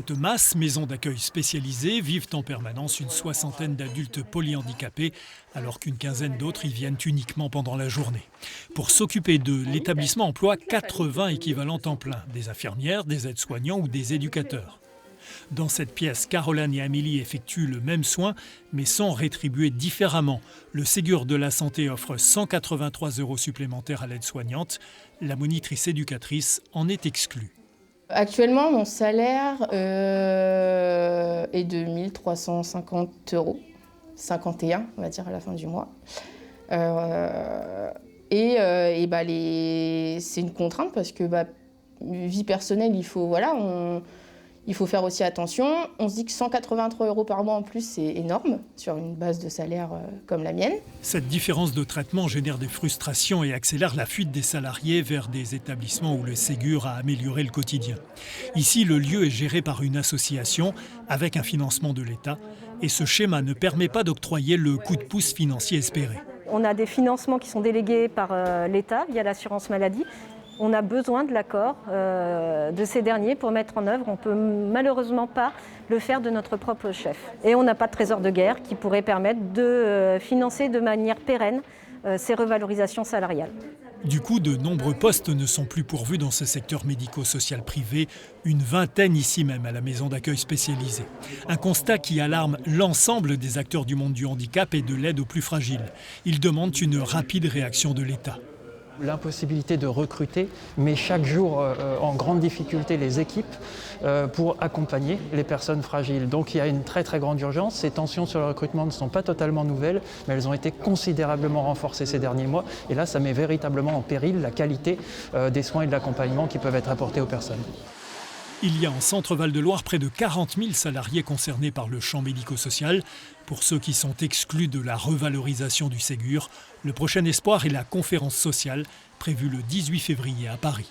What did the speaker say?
Cette masse maisons d'accueil spécialisées vivent en permanence une soixantaine d'adultes polyhandicapés, alors qu'une quinzaine d'autres y viennent uniquement pendant la journée. Pour s'occuper d'eux, l'établissement emploie 80 équivalents temps plein, des infirmières, des aides-soignants ou des éducateurs. Dans cette pièce, Caroline et Amélie effectuent le même soin, mais sont rétribuées différemment. Le Ségur de la Santé offre 183 € supplémentaires à l'aide-soignante. La monitrice éducatrice en est exclue. Actuellement, mon salaire est de 1 350 €, 51 on va dire à la fin du mois. C'est une contrainte parce que vie personnelle, il faut faire aussi attention. On se dit que 183 € par mois en plus, c'est énorme sur une base de salaire comme la mienne. Cette différence de traitement génère des frustrations et accélère la fuite des salariés vers des établissements où le Ségur a amélioré le quotidien. Ici, le lieu est géré par une association avec un financement de l'État et ce schéma ne permet pas d'octroyer le coup de pouce financier espéré. On a des financements qui sont délégués par l'État via l'assurance maladie. On a besoin de l'accord de ces derniers pour mettre en œuvre. On ne peut malheureusement pas le faire de notre propre chef. Et on n'a pas de trésor de guerre qui pourrait permettre de financer de manière pérenne ces revalorisations salariales. Du coup, de nombreux postes ne sont plus pourvus dans ce secteur médico-social privé, une vingtaine ici même à la maison d'accueil spécialisée. Un constat qui alarme l'ensemble des acteurs du monde du handicap et de l'aide aux plus fragiles. Ils demandent une rapide réaction de l'État. L'impossibilité de recruter met chaque jour en grande difficulté les équipes pour accompagner les personnes fragiles. Donc il y a une très grande urgence. Ces tensions sur le recrutement ne sont pas totalement nouvelles, mais elles ont été considérablement renforcées ces derniers mois. Et là, ça met véritablement en péril la qualité des soins et de l'accompagnement qui peuvent être apportés aux personnes. Il y a en Centre-Val de Loire près de 40 000 salariés concernés par le champ médico-social. Pour ceux qui sont exclus de la revalorisation du Ségur, le prochain espoir est la conférence sociale prévue le 18 février à Paris.